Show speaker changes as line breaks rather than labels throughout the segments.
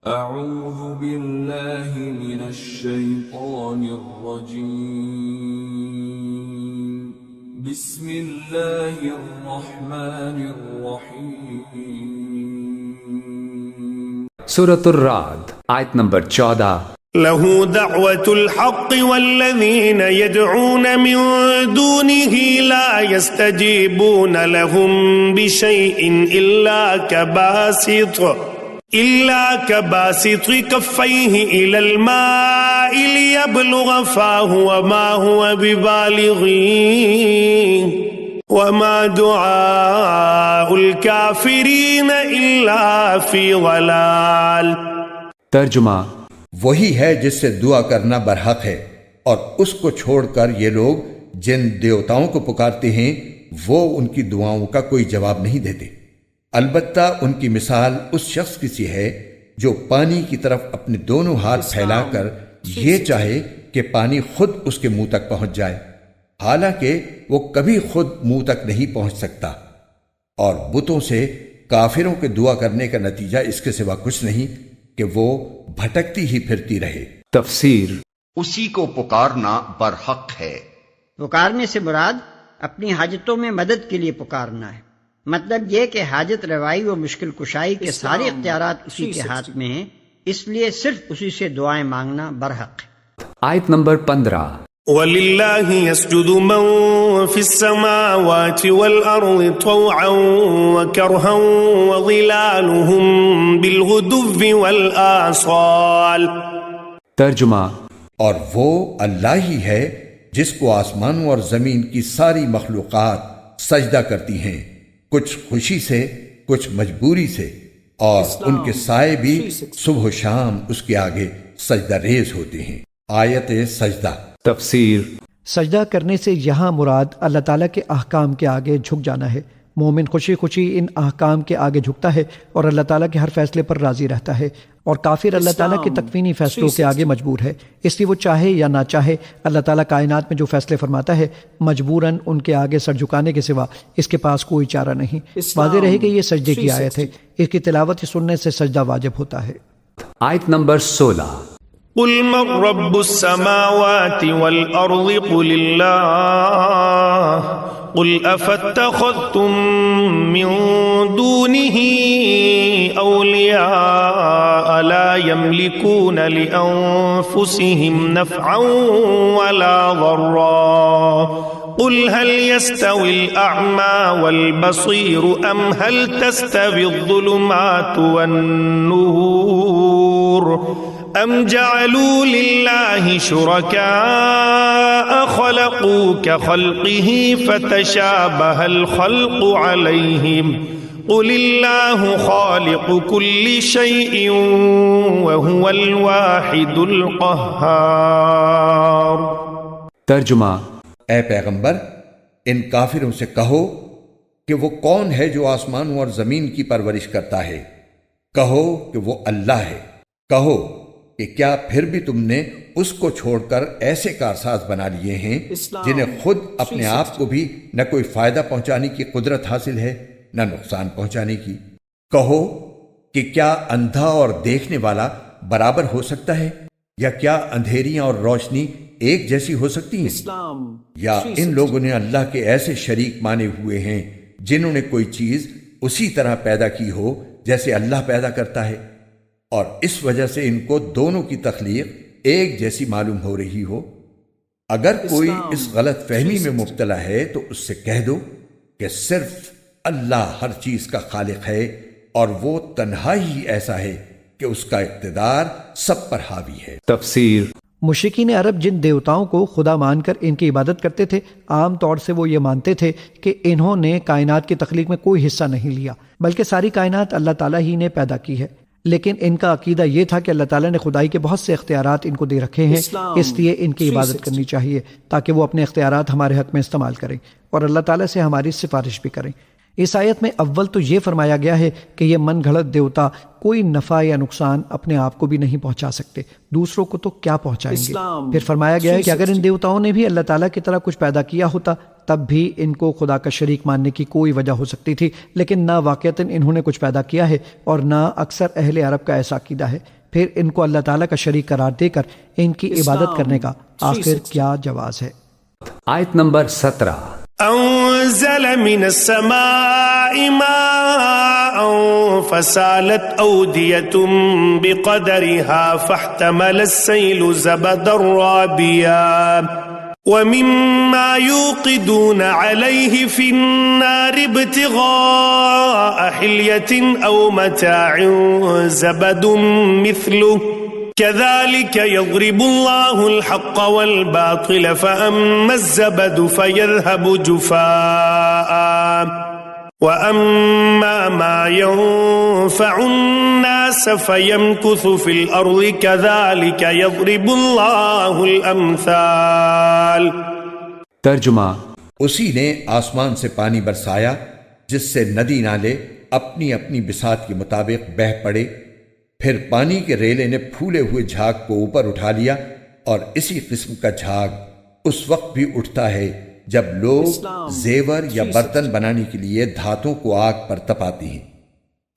أعوذ بالله من الشيطان الرجيم بسم الله الرحمن الرحيم
سورة الرعد آیت نمبر 14.
له دعوة الحق والذين يدعون من دونه لا يستجيبون لهم بشيء إلا كباسط كفيه إلى الماء ليبلغ فاه وما هو ببالغه وما دعاء الكافرين إلا في ضلال.
ترجمہ:
وہی ہے جس سے دعا کرنا برحق ہے، اور اس کو چھوڑ کر یہ لوگ جن دیوتاؤں کو پکارتے ہیں وہ ان کی دعاؤں کا کوئی جواب نہیں دیتے، البتہ ان کی مثال اس شخص کی سی ہے جو پانی کی طرف اپنے دونوں ہاتھ پھیلا کر یہ چاہے کہ پانی خود اس کے منہ تک پہنچ جائے، حالانکہ وہ کبھی خود منہ تک نہیں پہنچ سکتا، اور بتوں سے کافروں کے دعا کرنے کا نتیجہ اس کے سوا کچھ نہیں کہ وہ بھٹکتی ہی پھرتی رہے.
تفسیر:
اسی کو پکارنا برحق ہے.
پکارنے سے مراد اپنی حاجتوں میں مدد کے لیے پکارنا ہے، مطلب یہ کہ حاجت روائی و مشکل کشائی کے سارے اختیارات اسی کے ہاتھ میں ہیں، اس لیے صرف اسی سے دعائیں مانگنا برحق ہے.
آیت نمبر 15.
وَلِلَّهِ يَسْجُدُ مَن فِي السَّمَاوَاتِ وَالْأَرْضِ طَوْعًا وَكَرْهًا وَظِلَالُهُم بِالْغُدُوِّ وَالْآصَالِ.
ترجمہ:
اور وہ اللہ ہی ہے جس کو آسمانوں اور زمین کی ساری مخلوقات سجدہ کرتی ہیں، کچھ خوشی سے کچھ مجبوری سے، اور ان کے سائے بھی صبح و شام اس کے آگے سجدہ ریز ہوتے ہیں. آیت سجدہ.
تفسیر:
سجدہ کرنے سے یہاں مراد اللہ تعالیٰ کے احکام کے آگے جھک جانا ہے. مومن خوشی خوشی ان احکام کے آگے جھکتا ہے اور اللہ تعالیٰ کے ہر فیصلے پر راضی رہتا ہے، اور کافر اللہ تعالیٰ کے تکوینی فیصلوں کے آگے مجبور ہے، اس لیے وہ چاہے یا نہ چاہے اللہ تعالیٰ کائنات میں جو فیصلے فرماتا ہے مجبوراً ان کے آگے سر جھکانے کے سوا اس کے پاس کوئی چارہ نہیں. واضح رہے کہ یہ سجدے کی آیت ہے، اس کی تلاوت سننے سے سجدہ واجب ہوتا ہے.
آیت نمبر 16.
قل من رب السماوات والأرض قل الله قل أفاتخذتم من دونه أولياء لا يملكون لأنفسهم نفعا ولا ضرا قل هل يستوي الأعمى والبصير أم هل تستوي الظلمات والنور أم جعلوا لله شركاء خلقوا كخلقه فتشابه الخلق عليهم قل الله خالق كل شيء وهو الواحد القهار.
ترجمہ:
اے پیغمبر، ان کافروں سے کہو کہ وہ کون ہے جو آسمانوں اور زمین کی پرورش کرتا ہے؟ کہو کہ وہ اللہ ہے. کہو کہ کیا پھر بھی تم نے اس کو چھوڑ کر ایسے کارساز بنا لیے ہیں جنہیں خود اپنے آپ کو بھی نہ کوئی فائدہ پہنچانے کی قدرت حاصل ہے نہ نقصان پہنچانے کی؟ کہو کہ کیا اندھا اور دیکھنے والا برابر ہو سکتا ہے، یا کیا اندھیریاں اور روشنی ایک جیسی ہو سکتی ہیں؟ یا ان لوگوں نے اللہ کے ایسے شریک مانے ہوئے ہیں جنہوں نے کوئی چیز اسی طرح پیدا کی ہو جیسے اللہ پیدا کرتا ہے، اور اس وجہ سے ان کو دونوں کی تخلیق ایک جیسی معلوم ہو رہی ہو؟ اگر کوئی اس غلط فہمی میں مبتلا ہے تو اس سے کہہ دو کہ صرف اللہ ہر چیز کا خالق ہے، اور وہ تنہا ہی ایسا ہے کہ اس کا اقتدار سب پر حاوی ہے.
تفسیر:
مشرکین عرب جن دیوتاؤں کو خدا مان کر ان کی عبادت کرتے تھے، عام طور سے وہ یہ مانتے تھے کہ انہوں نے کائنات کی تخلیق میں کوئی حصہ نہیں لیا، بلکہ ساری کائنات اللہ تعالیٰ ہی نے پیدا کی ہے. لیکن ان کا عقیدہ یہ تھا کہ اللہ تعالیٰ نے خدائی کے بہت سے اختیارات ان کو دے رکھے ہیں، اس لیے ان کی عبادت کرنی چاہیے تاکہ وہ اپنے اختیارات ہمارے حق میں استعمال کریں اور اللہ تعالیٰ سے ہماری سفارش بھی کریں. اس آیت میں اول تو یہ فرمایا گیا ہے کہ یہ من گھڑت دیوتا کوئی نفع یا نقصان اپنے آپ کو بھی نہیں پہنچا سکتے، دوسروں کو تو کیا پہنچائیں گے. پھر فرمایا گیا ہے کہ اگر ان دیوتاؤں نے بھی اللہ تعالیٰ کی طرح کچھ پیدا کیا ہوتا تب بھی ان کو خدا کا شریک ماننے کی کوئی وجہ ہو سکتی تھی، لیکن نہ واقعتاً انہوں نے کچھ پیدا کیا ہے اور نہ اکثر اہل عرب کا ایسا عقیدہ ہے، پھر ان کو اللہ تعالیٰ کا شریک قرار دے کر ان کی عبادت کرنے کا آخر کیا جواز ہے؟
آیت نمبر 17
أنزل من السماء ماء فسالت أودية بقدرها فاحتمل السيل زبدا رابيا ومما يوقدون عليه في النار ابتغاء حلية أو متاع زبد مثله كذلك يضرب الله الحق والباطل فأما الزبد فيذهب جفاء وأما ما ينفع الناس فيمكث في الأرض كذلك يضرب الله الأمثال۔
ترجمہ،
اسی نے آسمان سے پانی برسایا جس سے ندی نالے اپنی اپنی بساط کے مطابق بہہ پڑے، پھر پانی کے ریلے نے پھولے ہوئے جھاگ کو اوپر اٹھا لیا، اور اسی قسم کا جھاگ اس وقت بھی اٹھتا ہے جب لوگ زیور یا برتن بنانے کے لیے دھاتوں کو آگ پر تپاتی ہیں۔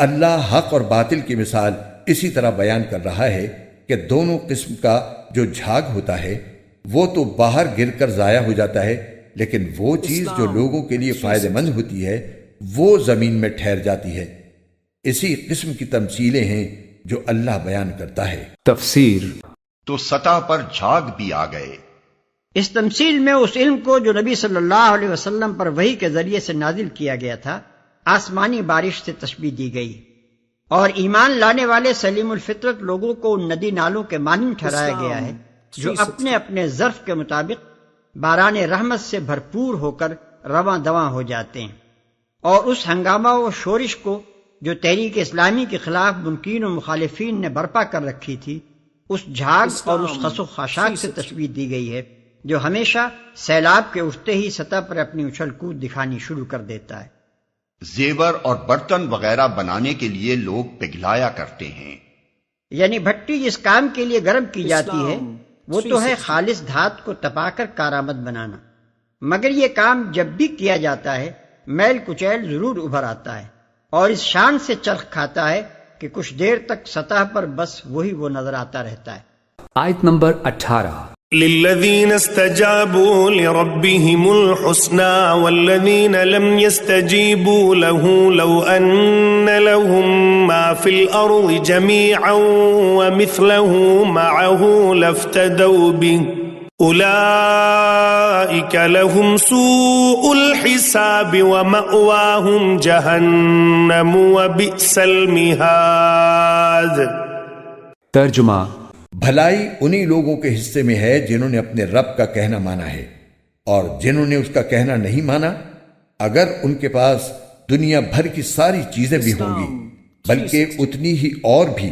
اللہ حق اور باطل کی مثال اسی طرح بیان کر رہا ہے کہ دونوں قسم کا جو جھاگ ہوتا ہے وہ تو باہر گر کر ضائع ہو جاتا ہے، لیکن وہ چیز جو لوگوں کے لیے فائدہ مند ہوتی ہے وہ زمین میں ٹھہر جاتی ہے۔ اسی قسم کی تمثیلیں ہیں جو اللہ بیان کرتا ہے۔
تفسیر،
تو سطح پر جھاگ بھی آ گئے۔
اس تمثیل میں اس علم کو جو نبی صلی اللہ علیہ وسلم پر وحی کے ذریعے سے نازل کیا گیا تھا آسمانی بارش سے تشبیہ دی گئی، اور ایمان لانے والے سلیم الفطرت لوگوں کو ان ندی نالوں کے مانند ٹھہرایا گیا ہے جو اپنے اپنے ظرف کے مطابق باران رحمت سے بھرپور ہو کر رواں دواں ہو جاتے ہیں، اور اس ہنگامہ و شورش کو جو تحریک اسلامی کے خلاف منکرین و مخالفین نے برپا کر رکھی تھی اس جھاگ اور اس خس و خاشاک سے تشبیہ دی گئی ہے جو ہمیشہ سیلاب کے اٹھتے ہی سطح پر اپنی اچھل کود دکھانی شروع کر دیتا ہے۔
زیور اور برتن وغیرہ بنانے کے لیے لوگ پگھلایا کرتے ہیں،
یعنی بھٹی جس کام کے لیے گرم کی جاتی ہے وہ تو ہے خالص دھات کو تپا کر کارآمد بنانا، مگر یہ کام جب بھی کیا جاتا ہے میل کچیل ضرور ابھر آتا ہے، اور اس شان سے چرخ کھاتا ہے کہ کچھ دیر تک سطح پر بس وہی وہ نظر آتا رہتا ہے۔
آیت نمبر 18
للذين استجابوا لربهم الحسنى والذين لم يستجيبوا له لو أن لهم ما في الأرض جميعا ومثله معه لافتدوا به أولئك لهم سوء الحساب ومأواهم جهنم وبئس المهاد۔
ترجمہ،
بھلائی انہی لوگوں کے حصے میں ہے جنہوں نے اپنے رب کا کہنا مانا ہے، اور جنہوں نے اس کا کہنا نہیں مانا اگر ان کے پاس دنیا بھر کی ساری چیزیں بھی ہوں گی بلکہ اتنی ہی اور بھی،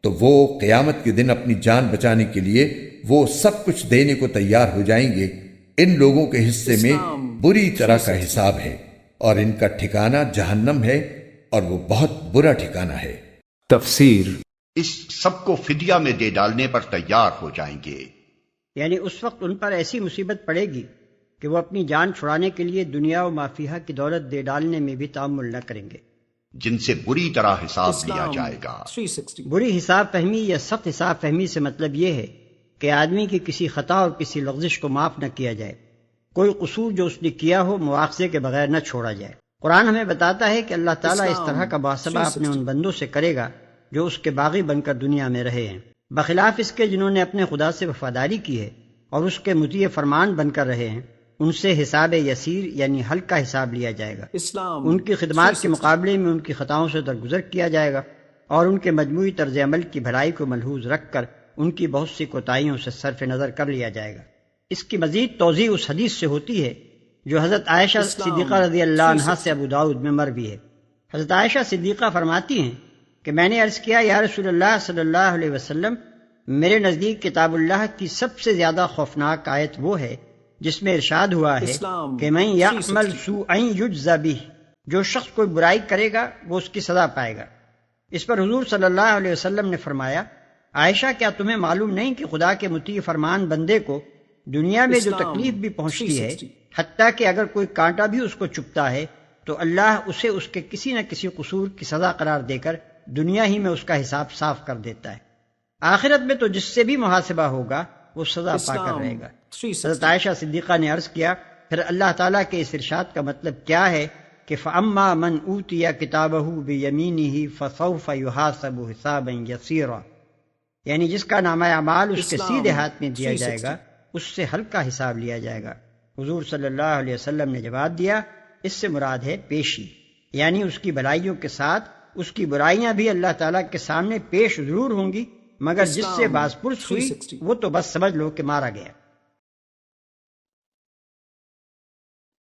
تو وہ قیامت کے دن اپنی جان بچانے کے لیے وہ سب کچھ دینے کو تیار ہو جائیں گے۔ ان لوگوں کے حصے میں بری طرح کا حساب ہے، اور ان کا ٹھکانہ جہنم ہے، اور وہ بہت برا ٹھکانہ ہے۔
تفسیر،
اس سب کو فدیہ میں دے ڈالنے پر تیار ہو جائیں گے،
یعنی اس وقت ان پر ایسی مصیبت پڑے گی کہ وہ اپنی جان چھڑانے کے لیے دنیا و مافیہ کی دولت دے ڈالنے میں بھی تعامل نہ کریں گے،
جن سے بری طرح حساب لیا جائے گا۔
بری حساب فہمی یا سخت حساب فہمی سے مطلب یہ ہے کہ آدمی کی کسی خطا اور کسی لغزش کو معاف نہ کیا جائے، کوئی قصور جو اس نے کیا ہو مواخذے کے بغیر نہ چھوڑا جائے۔ قرآن ہمیں بتاتا ہے کہ اللہ تعالیٰ اس طرح کا محاسبہ اپنے ان بندوں سے کرے گا جو اس کے باغی بن کر دنیا میں رہے ہیں، بخلاف اس کے جنہوں نے اپنے خدا سے وفاداری کی ہے اور اس کے مطیع فرمان بن کر رہے ہیں، ان سے حساب یسیر یعنی ہلکا حساب لیا جائے گا۔ ان کی خدمات کے مقابلے میں ان کی خطاؤں سے درگزر کیا جائے گا، اور ان کے مجموعی طرز عمل کی بھلائی کو ملحوظ رکھ کر ان کی بہت سی کوتاہیوں سے صرف نظر کر لیا جائے گا۔ اس کی مزید توضیح اس حدیث سے ہوتی ہے جو حضرت عائشہ صدیقہ رضی اللہ عنہا سے ابو داؤد میں مروی ہے۔ حضرت عائشہ صدیقہ فرماتی ہیں کہ میں نے عرض کیا، یا رسول اللہ صلی اللہ علیہ وسلم، میرے نزدیک کتاب اللہ کی سب سے زیادہ خوفناک آیت وہ ہے جس میں ارشاد ہوا ہے کہ من یعمل سوءا یجزا بہ، جو شخص کوئی برائی کرے گا وہ اس کی سزا پائے گا۔ اس پر حضور صلی اللہ علیہ وسلم نے فرمایا، عائشہ کیا تمہیں معلوم نہیں کہ خدا کے مطیع فرمان بندے کو دنیا میں جو تکلیف بھی پہنچتی ہے حتیٰ کہ اگر کوئی کانٹا بھی اس کو چبھتا ہے تو اللہ اسے اس کے کسی نہ کسی قصور کی سزا قرار دے کر دنیا ہی میں اس کا حساب صاف کر دیتا ہے۔ آخرت میں تو جس سے بھی محاسبہ ہوگا وہ سزا پا کر رہے گا۔ حضرت عائشہ صدیقہ نے عرض کیا، پھر اللہ تعالیٰ کے اس ارشاد کا مطلب کیا ہے کہ فَأَمَّا مَنْ أُوتِيَ كِتَابَهُ بِيَمِينِهِ فَسَوْفَ يُحَاسَبُ حِسَابًا يَسِيرًا، یعنی جس کا نامہ اعمال اس کے سیدھے ہاتھ میں دیا جائے گا اس سے ہلکا حساب لیا جائے گا۔ حضور صلی اللہ علیہ وسلم نے جواب دیا، اس سے مراد ہے پیشی، یعنی اس کی بھلائیوں کے ساتھ اس کی برائیاں بھی اللہ تعالیٰ کے سامنے پیش ضرور ہوں گی، مگر جس سے باز پرس ہوئی وہ تو بس سمجھ لو کہ مارا گیا۔